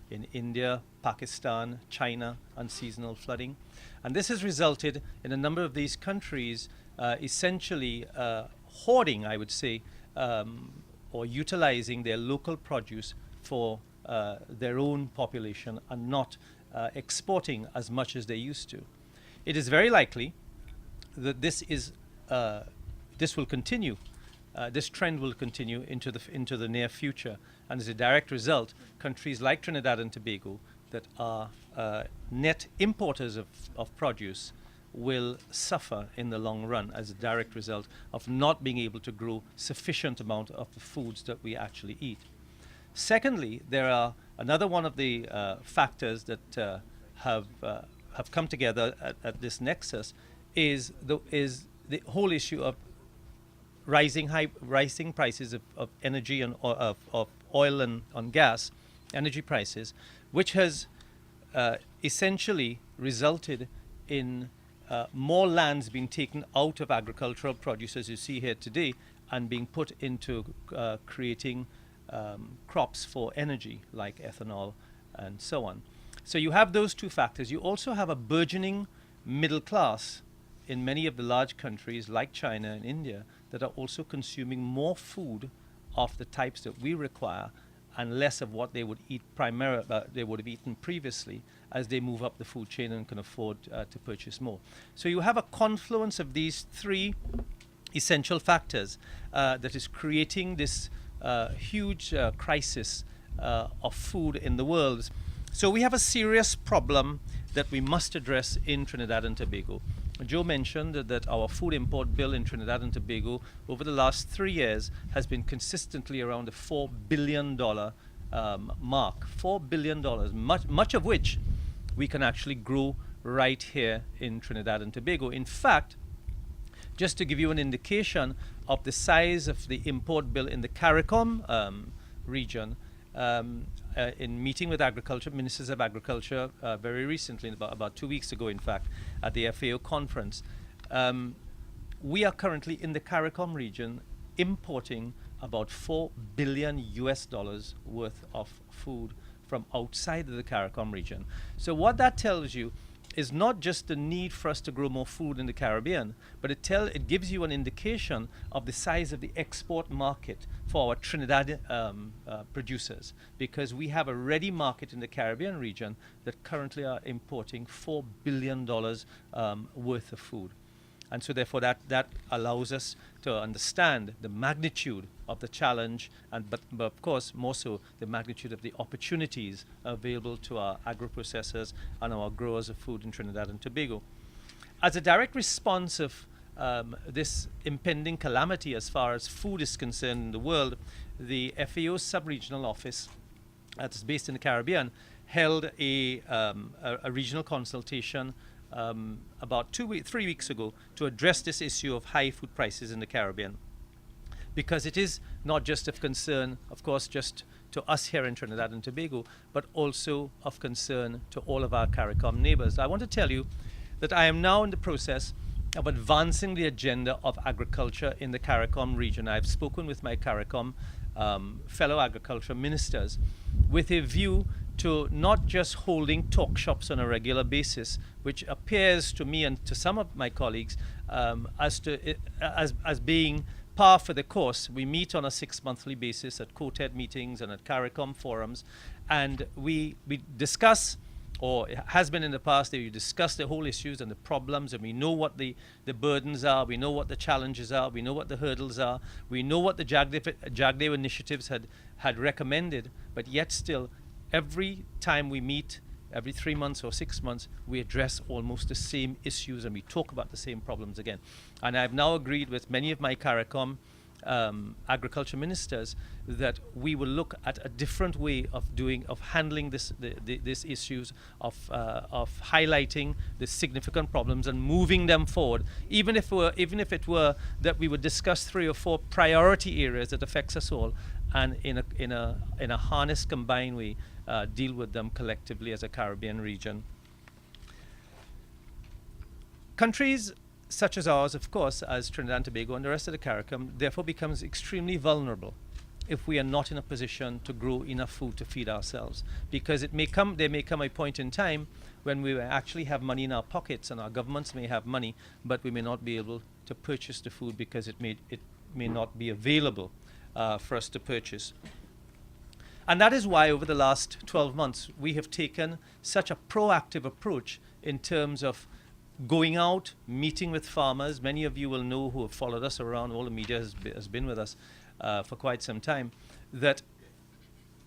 in India, Pakistan, China, unseasonal flooding. And this has resulted in a number of these countries essentially hoarding, I would say, or utilizing their local produce for their own population and not exporting as much as they used to. It is very likely that this will continue. This trend will continue into the near future, and as a direct result, countries like Trinidad and Tobago that are net importers of produce will suffer in the long run as a direct result of not being able to grow sufficient amount of the foods that we actually eat. Secondly, there are another one of the factors that have come together at this nexus is the whole issue of rising prices of energy and of oil and on gas, energy prices, which has essentially resulted in more lands being taken out of agricultural produce, as you see here today, and being put into creating crops for energy like ethanol and so on. So you have those two factors. You also have a burgeoning middle class in many of the large countries like China and India that are also consuming more food of the types that we require and less of what they would eat they would have eaten previously as they move up the food chain and can afford to purchase more. So you have a confluence of these three essential factors that is creating this huge crisis of food in the world. So we have a serious problem that we must address in Trinidad and Tobago. Joe mentioned that our food import bill in Trinidad and Tobago over the last 3 years has been consistently around the $4 billion mark. $4 billion, much of which we can actually grow right here in Trinidad and Tobago. In fact, just to give you an indication of the size of the import bill in the CARICOM region, in meeting with ministers of agriculture very recently, about 2 weeks ago, in fact, at the FAO conference, we are currently in the CARICOM region importing about $4 billion worth of food from outside of the CARICOM region. So what that tells you is not just the need for us to grow more food in the Caribbean, but it gives you an indication of the size of the export market for our Trinidad producers, because we have a ready market in the Caribbean region that currently are importing $4 billion worth of food. And so therefore that allows us to understand the magnitude of the challenge, but of course more so the magnitude of the opportunities available to our agro-processors and our growers of food in Trinidad and Tobago. As a direct response of this impending calamity as far as food is concerned in the world, the FAO sub-regional office that's based in the Caribbean held a regional consultation about 3 weeks ago to address this issue of high food prices in the Caribbean, because it is not just of concern, of course, just to us here in Trinidad and Tobago, but also of concern to all of our CARICOM neighbors. I want to tell you that I am now in the process of advancing the agenda of agriculture in the CARICOM region. I've spoken with my CARICOM fellow agriculture ministers with a view to not just holding talk shops on a regular basis, which appears to me and to some of my colleagues as being par for the course. We meet on a 6-monthly basis at COTED meetings and at CARICOM forums, and we discuss, or it has been in the past, that we discuss the whole issues and the problems, and we know what the burdens are, we know what the challenges are, we know what the hurdles are, we know what the JAGDEW initiatives had recommended, but yet still, every time we meet, every 3 months or 6 months, we address almost the same issues and we talk about the same problems again. And I've now agreed with many of my CARICOM agriculture ministers that we will look at a different way of handling these issues of highlighting the significant problems and moving them forward, even if it were that we would discuss 3 or 4 priority areas that affects us all, and in a harness combined way deal with them collectively as a Caribbean region. Countries such as ours, of course, as Trinidad and Tobago and the rest of the CARICOM, therefore becomes extremely vulnerable if we are not in a position to grow enough food to feed ourselves. Because there may come a point in time when we will actually have money in our pockets, and our governments may have money, but we may not be able to purchase the food because it may not be available for us to purchase. And that is why over the last 12 months, we have taken such a proactive approach in terms of going out, meeting with farmers. Many of you will know, who have followed us around, all the media has been with us for quite some time, that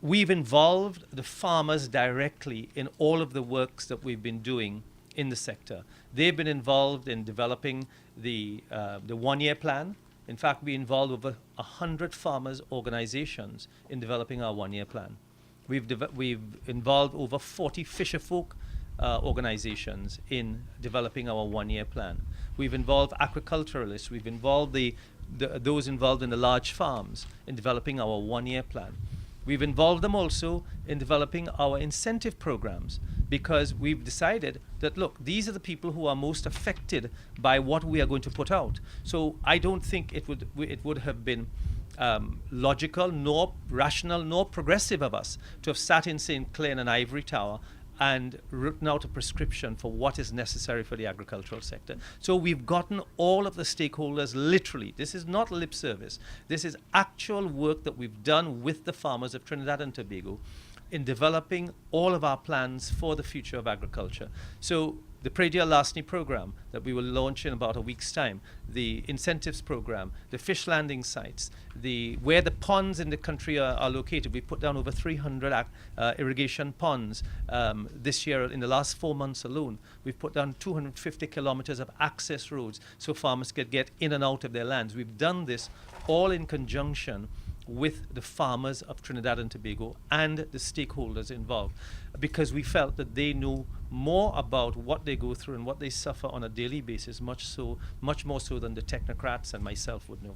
we've involved the farmers directly in all of the works that we've been doing in the sector. They've been involved in developing the one-year plan. In fact, we involved over 100 farmers' organizations in developing our one-year plan. We've involved over 40 fisherfolk organizations in developing our one-year plan. We've involved agriculturalists. We've involved those involved in the large farms in developing our one-year plan. We've involved them also in developing our incentive programs, because we've decided that, look, these are the people who are most affected by what we are going to put out. So I don't think it would have been logical, nor rational, nor progressive of us to have sat in St. Clair in an ivory tower and written out a prescription for what is necessary for the agricultural sector. So we've gotten all of the stakeholders literally. This is not lip service. This is actual work that we've done with the farmers of Trinidad and Tobago in developing all of our plans for the future of agriculture. So the Predia Lasni program that we will launch in about a week's time, the incentives program, the fish landing sites, where the ponds in the country are located. We put down over 300 irrigation ponds this year. In the last 4 months alone, we've put down 250 kilometers of access roads so farmers could get in and out of their lands. We've done this all in conjunction with the farmers of Trinidad and Tobago and the stakeholders involved, because we felt that they know more about what they go through and what they suffer on a daily basis, much more so than the technocrats and myself would know.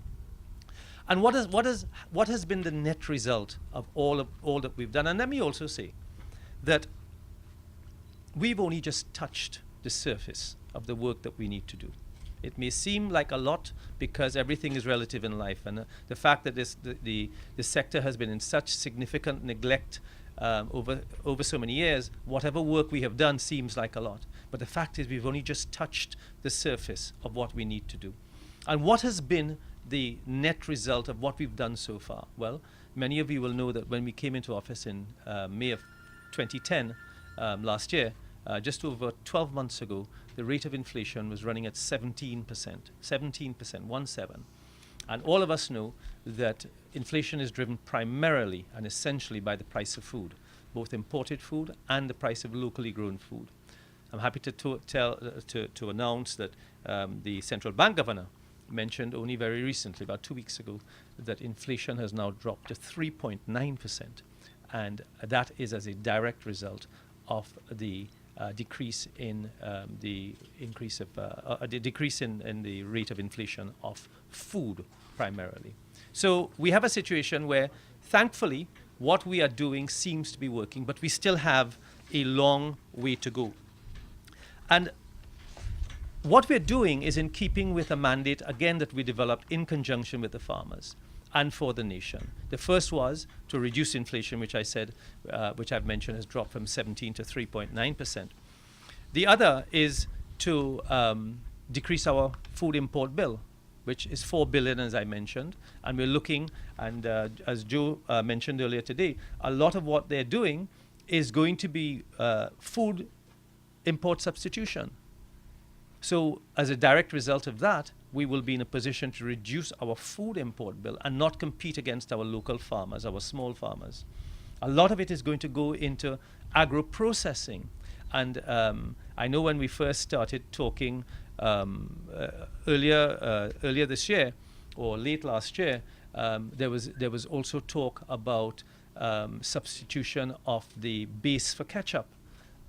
And what has been the net result of all that we've done? And let me also say that we've only just touched the surface of the work that we need to do. It may seem like a lot because everything is relative in life, and the fact that the sector has been in such significant neglect over so many years, whatever work we have done seems like a lot. But the fact is, we've only just touched the surface of what we need to do. And what has been the net result of what we've done so far? Well, many of you will know that when we came into office in May of 2010, last year, just over 12 months ago, the rate of inflation was running at 17%, 17%. And all of us know that inflation is driven primarily and essentially by the price of food, both imported food and the price of locally grown food. I'm happy to announce that the central bank governor mentioned only very recently, about 2 weeks ago, that inflation has now dropped to 3.9%. And that is as a direct result of the decrease in the rate of inflation of food primarily. So we have a situation where, thankfully, what we are doing seems to be working, but we still have a long way to go. And what we're doing is in keeping with a mandate, again, that we developed in conjunction with the farmers and for the nation. The first was to reduce inflation, which I've mentioned has dropped from 17 to 3.9%. The other is to decrease our food import bill, which is $4 billion, as I mentioned. And we're looking, and as Joe mentioned earlier today, a lot of what they're doing is going to be food import substitution. So as a direct result of that, we will be in a position to reduce our food import bill and not compete against our local farmers, our small farmers. A lot of it is going to go into agro-processing. And I know when we first started talking earlier this year or late last year, there was also talk about substitution of the base for ketchup.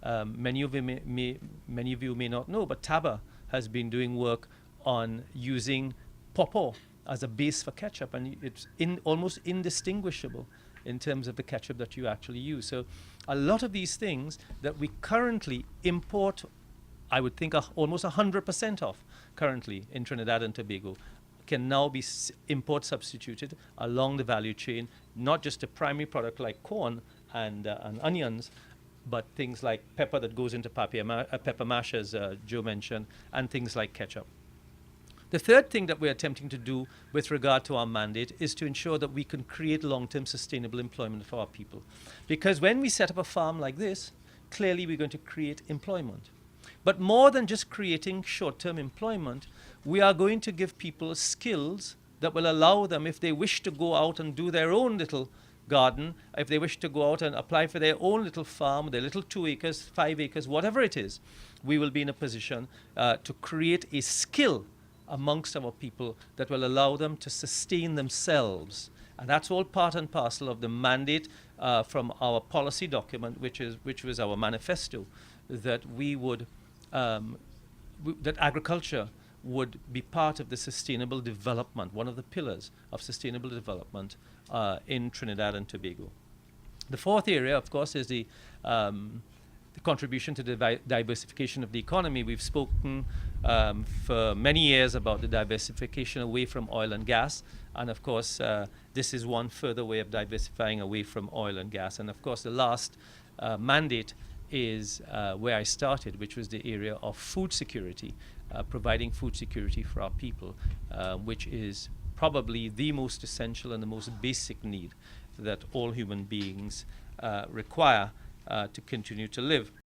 Many of you may not know, but Taba has been doing work on using pawpaw as a base for ketchup, and it's almost indistinguishable in terms of the ketchup that you actually use. So a lot of these things that we currently import, I would think almost 100% of currently in Trinidad and Tobago, can now be import substituted along the value chain, not just a primary product like corn and onions, but things like pepper that goes into pepper mash, as Joe mentioned, and things like ketchup. The third thing that we're attempting to do with regard to our mandate is to ensure that we can create long-term sustainable employment for our people. Because when we set up a farm like this, clearly we're going to create employment. But more than just creating short-term employment, we are going to give people skills that will allow them, if they wish to go out and do their own little garden, if they wish to go out and apply for their own little farm, their little 2 acres, 5 acres, whatever it is, we will be in a position to create a skill amongst our people that will allow them to sustain themselves. And that's all part and parcel of the mandate from our policy document, which was our manifesto, that that agriculture would be part of the sustainable development, one of the pillars of sustainable development in Trinidad and Tobago. The fourth area, of course, is the contribution to the diversification of the economy. We've spoken for many years about the diversification away from oil and gas, and of course this is one further way of diversifying away from oil and gas. And of course the last mandate is where I started, which was the area of food security, providing food security for our people, which is probably the most essential and the most basic need that all human beings require to continue to live.